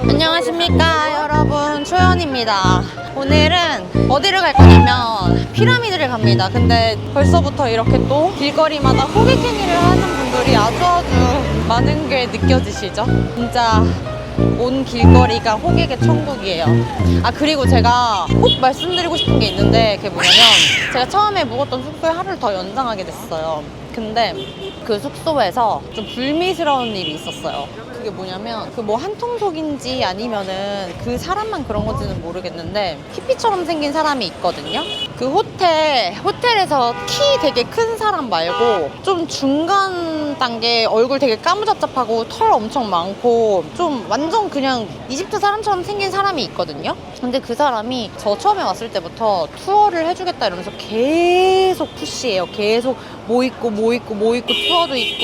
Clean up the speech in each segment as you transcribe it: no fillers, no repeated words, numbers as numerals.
안녕하십니까 여러분, 초연입니다. 오늘은 어디를 갈 거냐면 피라미드를 갑니다. 근데 벌써부터 이렇게 또 길거리마다 호객행위를 하는 분들이 아주 많은 게 느껴지시죠? 진짜 온 길거리가 호객의 천국이에요. 아, 그리고 제가 꼭 말씀드리고 싶은 게 있는데, 그게 뭐냐면 제가 처음에 묵었던 숙소에 하루를 더 연장하게 됐어요. 근데 그 숙소에서 좀 불미스러운 일이 있었어요. 그게 뭐냐면 그 뭐 한통속인지 아니면은 그 사람만 그런 건지는 모르겠는데 히피처럼 생긴 사람이 있거든요. 그 호텔에서 키 되게 큰 사람 말고 좀 중간 단계, 얼굴 되게 까무잡잡하고 털 엄청 많고 좀 완전 그냥 이집트 사람처럼 생긴 사람이 있거든요. 근데 그 사람이 저 처음에 왔을 때부터 투어를 해주겠다 이러면서 계속 푸시해요. 계속 뭐 있고 투어도 있고.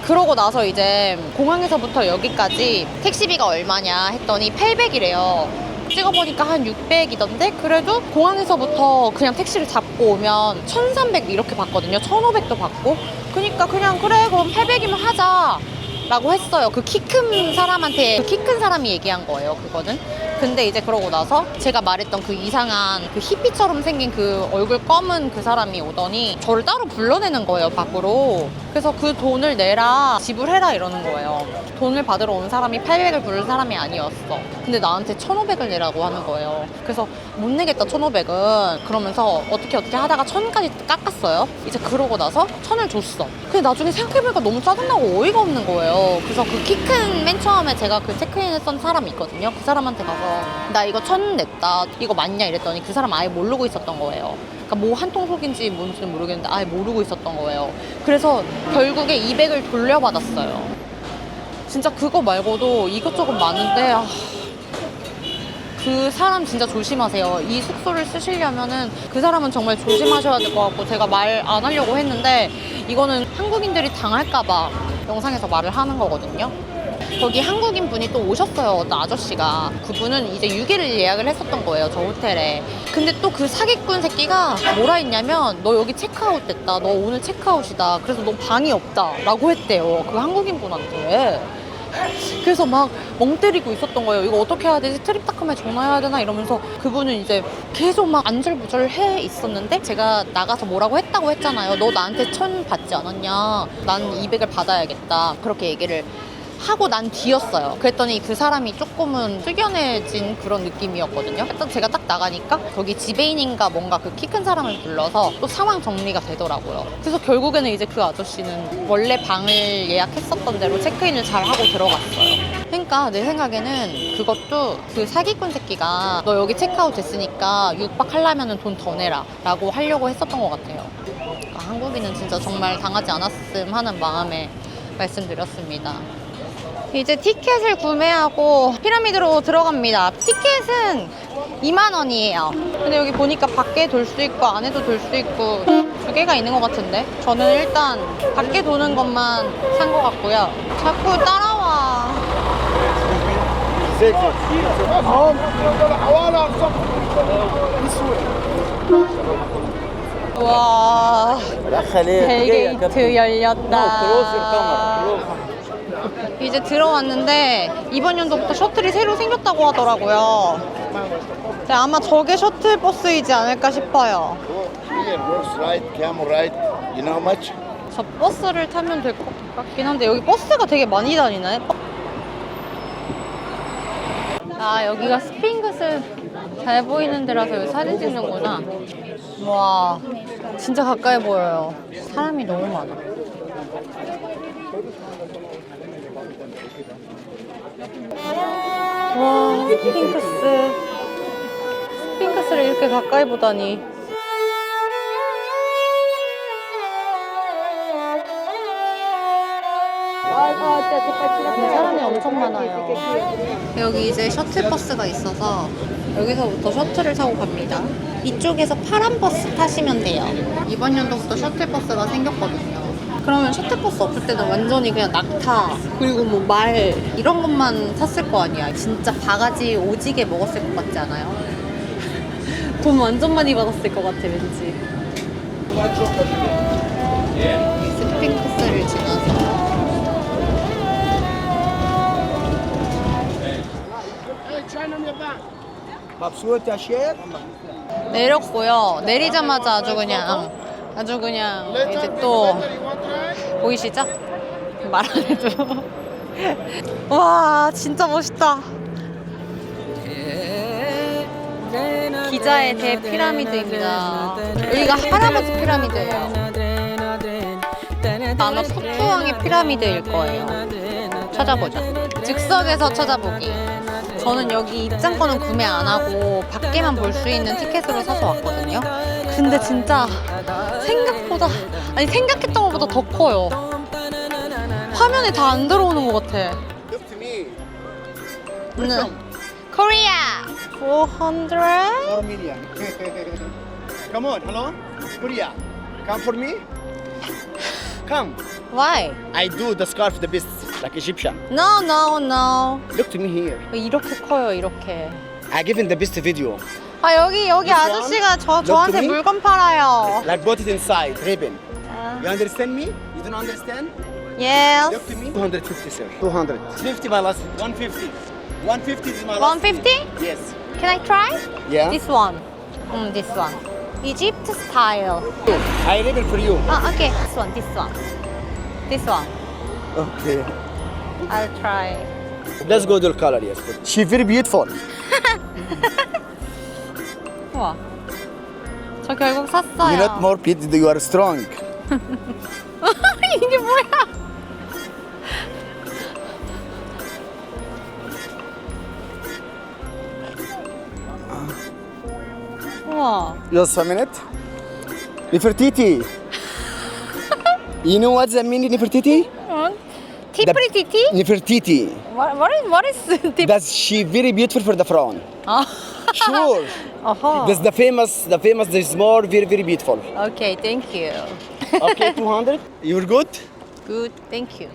그러고 나서 이제 공항에서부터 여기까지 택시비가 얼마냐 했더니 800이래요. 찍어보니까 한 600이던데, 그래도 공항에서부터 그냥 택시를 잡고 오면 1300 이렇게 받거든요. 1500도 받고. 그러니까 그냥 그래 그럼 800이면 하자 라고 했어요. 그 키 큰 사람한테, 그 키 큰 사람이 얘기한 거예요, 그거는. 근데 이제 그러고 나서 제가 말했던 그 이상한 그 히피처럼 생긴 그 얼굴 검은 그 사람이 오더니 저를 따로 불러내는 거예요, 밖으로. 그래서 그 돈을 내라, 지불해라 이러는 거예요. 돈을 받으러 온 사람이 800을 부를 사람이 아니었어. 근데 나한테 1500을 내라고 하는 거예요. 그래서 못 내겠다 1500은. 그러면서 어떻게 하다가 1000까지 깎았어요. 이제 그러고 나서 1000을 줬어. 근데 나중에 생각해보니까 너무 짜증나고 어이가 없는 거예요. 그래서 그 키 큰 맨 처음에 제가 그 체크인 했던 사람이 있거든요. 그 사람한테 가서 나 이거 1000 냈다, 이거 맞냐 이랬더니 그 사람 아예 모르고 있었던 거예요. 그러니까 뭐 한통속인지 뭔지는 모르겠는데 아예 모르고 있었던 거예요. 그래서 결국에 200을 돌려받았어요. 진짜 그거 말고도 이것저것 많은데, 그 사람 진짜 조심하세요. 이 숙소를 쓰시려면은 그 사람은 정말 조심하셔야 될 것 같고, 제가 말 안 하려고 했는데 이거는 한국인들이 당할까봐 영상에서 말을 하는 거거든요. 거기 한국인 분이 또 오셨어요, 어떤 아저씨가. 그분은 이제 6일을 예약을 했었던 거예요, 저 호텔에. 근데 또 그 사기꾼 새끼가 뭐라 했냐면 너 여기 체크아웃 됐다, 너 오늘 체크아웃이다, 그래서 너 방이 없다 라고 했대요, 그 한국인 분한테. 그래서 막 멍 때리고 있었던 거예요. 이거 어떻게 해야 되지? 트립닷컴에 전화해야 되나? 이러면서 그분은 이제 계속 막 안절부절 해 있었는데, 제가 나가서 뭐라고 했다고 했잖아요. 너 나한테 1000 받지 않았냐? 난 200을 받아야겠다. 그렇게 얘기를 하고 난 뒤였어요. 그랬더니 그 사람이 조금은 숙연해진 그런 느낌이었거든요. 일단 제가 딱 나가니까 거기 지배인인가 뭔가 그 키 큰 사람을 불러서 또 상황 정리가 되더라고요. 그래서 결국에는 이제 그 아저씨는 원래 방을 예약했었던 대로 체크인을 잘 하고 들어갔어요. 그러니까 내 생각에는 그것도 그 사기꾼 새끼가 너 여기 체크아웃 됐으니까 6박 하려면 돈 더 내라 라고 하려고 했었던 것 같아요. 그러니까 한국인은 진짜 정말 당하지 않았음 하는 마음에 말씀드렸습니다. 이제 티켓을 구매하고 피라미드로 들어갑니다. 티켓은 2만원이에요. 근데 여기 보니까 밖에 돌 수 있고 안에도 돌 수 있고 두 개가 있는 것 같은데, 저는 일단 밖에 도는 것만 산 것 같고요. 자꾸 따라와. 와, 벨게이트 열렸다. 이제 들어왔는데 이번 연도부터 셔틀이 새로 생겼다고 하더라고요. 아마 저게 셔틀 버스이지 않을까 싶어요. 저 버스를 타면 될 것 같긴 한데 여기 버스가 되게 많이 다니네. 아, 여기가 스핑크스 잘 보이는 데라서 여기 사진 찍는구나. 와, 진짜 가까이 보여요. 사람이 너무 많아. 와, 스핑크스를 이렇게 가까이 보다니. 사람이 엄청 많아요. 여기 이제 셔틀버스가 있어서 여기서부터 셔틀을 타고 갑니다. 이쪽에서 파란 버스 타시면 돼요. 이번 연도부터 셔틀버스가 생겼거든요. 그러면 셔틀버스 없을 때는 완전히 그냥 낙타, 그리고 뭐 말 이런 것만 탔을 거 아니야. 진짜 바가지 오지게 먹었을 것 같지 않아요? 돈 완전 많이 받았을 것 같아, 왠지. 스핑크스를 지나서 مبسوط يا شيخ؟ 내렸고요. 내리자마자 아주 그냥 이제 또 보이시죠? 말 안 해도. 와, 진짜 멋있다. 기자의 대피라미드입니다. 여기가 할아버지 피라미드예요. 아마 쿠프왕의 피라미드일 거예요. 찾아보자. 즉석에서 찾아보기. 저는 여기 입장권은 구매 안 하고 밖에만 볼 수 있는 티켓으로 사서 왔거든요. 근데 진짜 생각보다, 아니 생각했던 것보다 더 커요. 화면에 다 안 들어오는 것 같아. Look to me. 네. Korea 400? 4 million. Come on, hello? Korea. Come for me? Come. Why? I do the scarf the best, like Egyptian. No, no, no. Look to me here. 이렇게 커요, 이렇게. I given the best video. 아, 여기 This 아저씨가 one? 저한테 Look to me. 물건 팔아요. Like put it inside, ribbon. You understand me? You don't understand? Yes. Look to me. 250, sir. 200. 50 my last. 150. 150 is my last. 150? Yes. Can I try? Yeah. This one. This one. Egypt style. I ribbon for you. Okay. This one, this one. This one. Okay. I'll try. Let's go to the color, yes. She very beautiful. 우와. 저 결국 샀어요. You're not more beautiful, you are strong. 이게 뭐야? 우와. Just a minute. Nefertiti. You know what's the meaning Nefertiti? 티프리티티? Nefertiti. What is 티? That's she very beautiful for the throne. 아. Sure. 어허. That's the famous. There's more very very beautiful. Okay, thank you. Okay, 200. You're good. Good, thank you.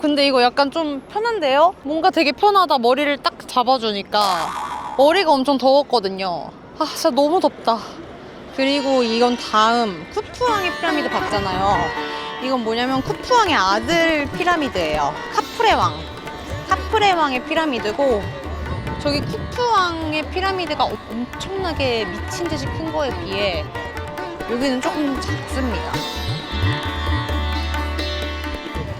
근데 이거 약간 좀 편한데요? 뭔가 되게 편하다. 머리를 딱 잡아주니까. 머리가 엄청 더웠거든요. 아, 진짜 너무 덥다. 그리고 이건 다음 쿠프왕의 피라미드 봤잖아요. 이건 뭐냐면 쿠프왕의 아들 피라미드예요. 카프레 왕. 카프레 왕의 피라미드고, 저기 쿠프왕의 피라미드가 엄청나게 미친 듯이 큰 거에 비해 여기는 조금 작습니다.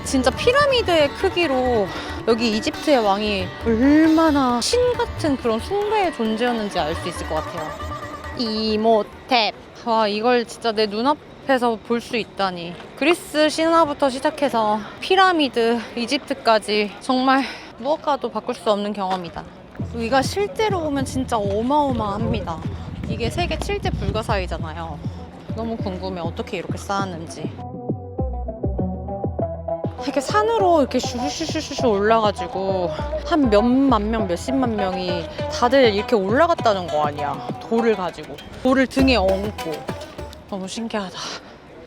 진짜 피라미드의 크기로 여기 이집트의 왕이 얼마나 신 같은 그런 숭배의 존재였는지 알 수 있을 것 같아요. 이모탭. 와, 이걸 진짜 내 눈앞에서 볼 수 있다니. 그리스 신화부터 시작해서 피라미드, 이집트까지 정말 무엇과도 바꿀 수 없는 경험이다. 여기가 실제로 오면 진짜 어마어마합니다. 이게 세계 7대 불가사의잖아요. 너무 궁금해, 어떻게 이렇게 쌓았는지. 이렇게 산으로 이렇게 슈슈슈슈 올라가지고 한 몇만 명, 몇십만 명이 다들 이렇게 올라갔다는 거 아니야. 돌을 가지고. 돌을 등에 얹고. 너무 신기하다.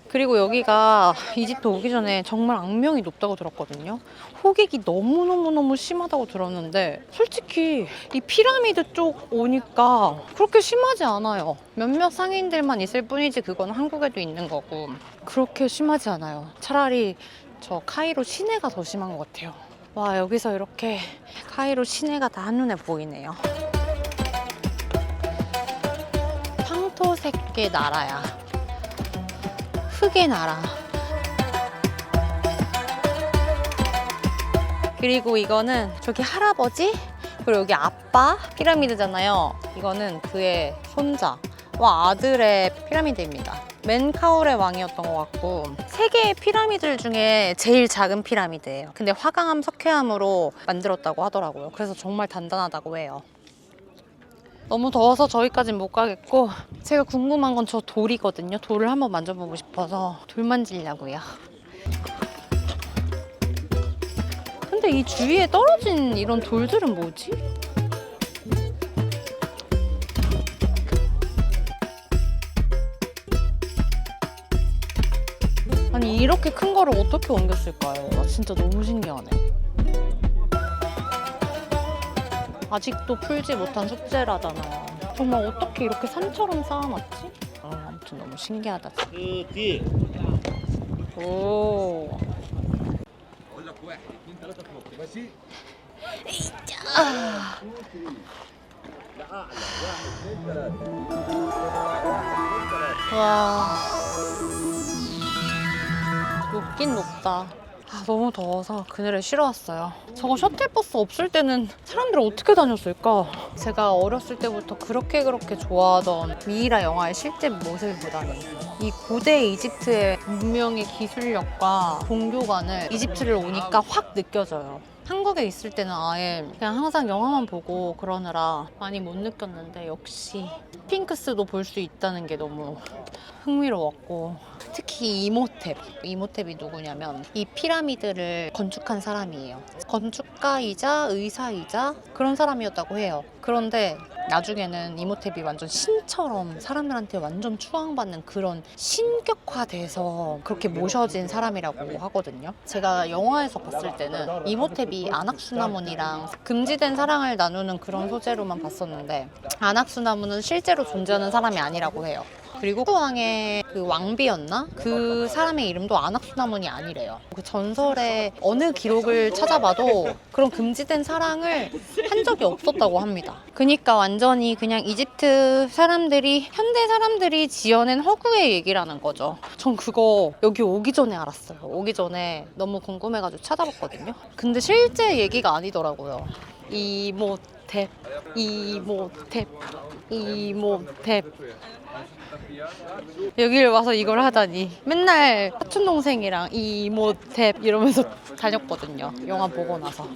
그리고 여기가 이집트 오기 전에 정말 악명이 높다고 들었거든요. 호객이 너무너무너무 심하다고 들었는데 솔직히 이 피라미드 쪽 오니까 그렇게 심하지 않아요. 몇몇 상인들만 있을 뿐이지 그건 한국에도 있는 거고 그렇게 심하지 않아요. 차라리 저 카이로 시내가 더 심한 것 같아요. 와, 여기서 이렇게 카이로 시내가 다 한눈에 보이네요. 황토색의 나라야. 흙의 나라. 그리고 이거는 저기 할아버지, 그리고 여기 아빠 피라미드잖아요. 이거는 그의 손자. 와, 아들의 피라미드입니다. 멘카울의 왕이었던 것 같고 세 개의 피라미드 중에 제일 작은 피라미드예요. 근데 화강암 석회암으로 만들었다고 하더라고요. 그래서 정말 단단하다고 해요. 너무 더워서 저기까진 못 가겠고 제가 궁금한 건 저 돌이거든요. 돌을 한번 만져보고 싶어서 돌 만지려고요. 근데 이 주위에 떨어진 이런 돌들은 뭐지? 아니, 이렇게 큰 거를 어떻게 옮겼을까요? 나 진짜 너무 신기하네. 아직도 풀지 못한 숙제라잖아요. 정말 어떻게 이렇게 산처럼 쌓아놨지? 아무튼 너무 신기하다. 오. 와, 높긴 높다. 너무 더워서 그늘에 쉬러 왔어요. 저거 셔틀버스 없을 때는 사람들 어떻게 다녔을까? 제가 어렸을 때부터 그렇게 좋아하던 미이라 영화의 실제 모습을 보다니 이 고대 이집트의 문명의 기술력과 종교관을 이집트를 오니까 확 느껴져요. 한국에 있을 때는 아예 그냥 항상 영화만 보고 그러느라 많이 못 느꼈는데 역시 스핑크스도 볼 수 있다는 게 너무 흥미로웠고 특히 이모텝이 누구냐면 이 피라미드를 건축한 사람이에요. 건축가이자 의사이자 그런 사람이었다고 해요. 그런데 나중에는 이모텝이 완전 신처럼 사람들한테 완전 추앙받는 그런 신격화돼서 그렇게 모셔진 사람이라고 하거든요. 제가 영화에서 봤을 때는 이모텝이 아낙수나문이랑 금지된 사랑을 나누는 그런 소재로만 봤었는데 아낙수나문은 실제로 존재하는 사람이 아니라고 해요. 그리고 왕의 그 왕비였나? 그 사람의 이름도 아낙수나문이 아니래요. 그 전설의 어느 기록을 찾아봐도 그런 금지된 사랑을 한 적이 없었다고 합니다. 그러니까 완전히 그냥 이집트 사람들이 현대 사람들이 지어낸 허구의 얘기라는 거죠. 전 그거 여기 오기 전에 알았어요. 오기 전에 너무 궁금해가지고 찾아봤거든요. 근데 실제 얘기가 아니더라고요. 이모텝 여기를 와서 이걸 하다니. 맨날 사촌동생이랑 이모텝 이러면서 다녔거든요, 영화 보고 나서.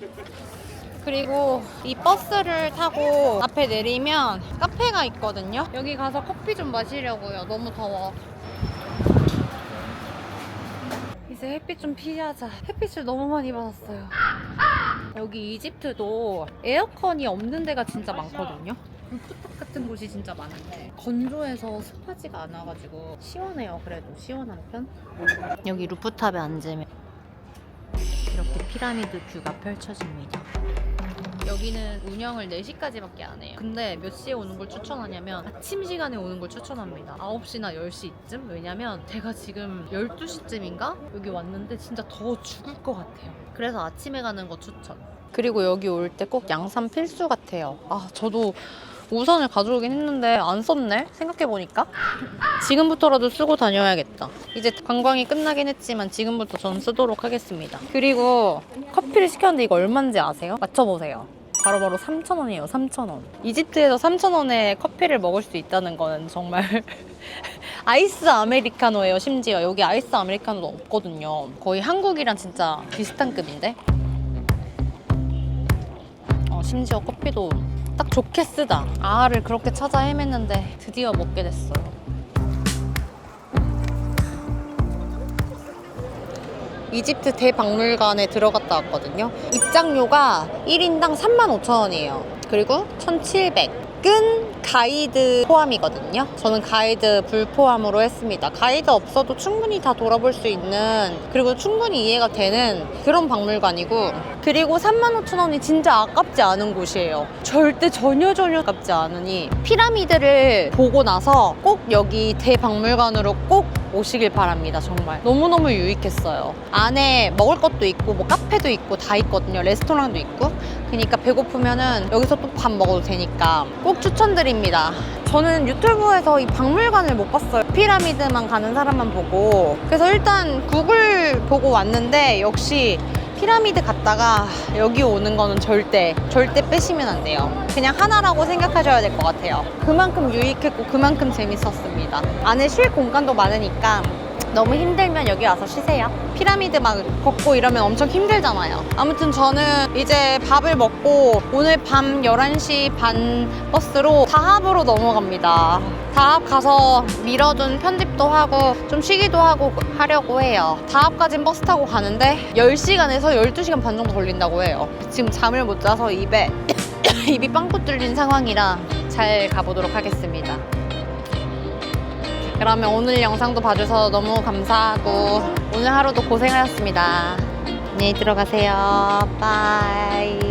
그리고 이 버스를 타고 앞에 내리면 카페가 있거든요. 여기 가서 커피 좀 마시려고요. 너무 더워. 이제 햇빛 좀 피하자. 햇빛을 너무 많이 받았어요. 여기 이집트도 에어컨이 없는 데가 진짜 많거든요. 루프탑 같은 곳이 진짜 많은데 건조해서 습하지가 않아가지고 시원해요. 그래도 시원한 편? 여기 루프탑에 앉으면 이렇게 피라미드 뷰가 펼쳐집니다. 여기는 운영을 4시까지밖에 안 해요. 근데 몇 시에 오는 걸 추천하냐면 아침 시간에 오는 걸 추천합니다. 9시나 10시쯤? 왜냐면 제가 지금 12시쯤인가? 여기 왔는데 진짜 더워 죽을 것 같아요. 그래서 아침에 가는 거 추천. 그리고 여기 올 때 꼭 양산 필수 같아요. 저도 우산을 가져오긴 했는데 안 썼네? 생각해보니까. 지금부터라도 쓰고 다녀야겠다. 이제 관광이 끝나긴 했지만 지금부터 전 쓰도록 하겠습니다. 그리고 커피를 시켰는데 이거 얼마인지 아세요? 맞춰보세요. 바로바로 3,000원이에요. 3,000원. 이집트에서 3,000원에 커피를 먹을 수 있다는 거는 정말 아이스 아메리카노예요. 심지어 여기 아이스 아메리카노도 없거든요. 거의 한국이랑 진짜 비슷한 급인데. 심지어 커피도 딱 좋게 쓰다. 아를 그렇게 찾아 헤맸는데 드디어 먹게 됐어요. 이집트 대박물관에 들어갔다 왔거든요. 입장료가 1인당 35,000원이에요. 그리고 1,700은 가이드 포함이거든요. 저는 가이드 불포함으로 했습니다. 가이드 없어도 충분히 다 돌아볼 수 있는, 그리고 충분히 이해가 되는 그런 박물관이고, 그리고 35,000원이 진짜 아깝지 않은 곳이에요. 절대 전혀 아깝지 않으니 피라미드를 보고 나서 꼭 여기 대박물관으로 꼭 오시길 바랍니다. 정말 너무너무 유익했어요. 안에 먹을 것도 있고 뭐 카페도 있고 다 있거든요. 레스토랑도 있고. 그러니까 배고프면은 여기서 또 밥 먹어도 되니까 꼭 추천드립니다. 저는 유튜브에서 이 박물관을 못 봤어요. 피라미드만 가는 사람만 보고. 그래서 일단 구글 보고 왔는데 역시 피라미드 갔다가 여기 오는 거는 절대 빼시면 안 돼요. 그냥 하나라고 생각하셔야 될 것 같아요. 그만큼 유익했고 그만큼 재밌었습니다. 안에 쉴 공간도 많으니까 너무 힘들면 여기 와서 쉬세요. 피라미드 막 걷고 이러면 엄청 힘들잖아요. 아무튼 저는 이제 밥을 먹고 오늘 밤 11시 반 버스로 다합으로 넘어갑니다. 다합 가서 미뤄둔 편집도 하고 좀 쉬기도 하고 하려고 해요. 다합까진 버스 타고 가는데 10시간에서 12시간 반 정도 걸린다고 해요. 지금 잠을 못 자서 입이 빵꾸 뚫린 상황이라 잘 가보도록 하겠습니다. 그러면 오늘 영상도 봐주셔서 너무 감사하고 오늘 하루도 고생하셨습니다. 안녕히 들어가세요. 빠이.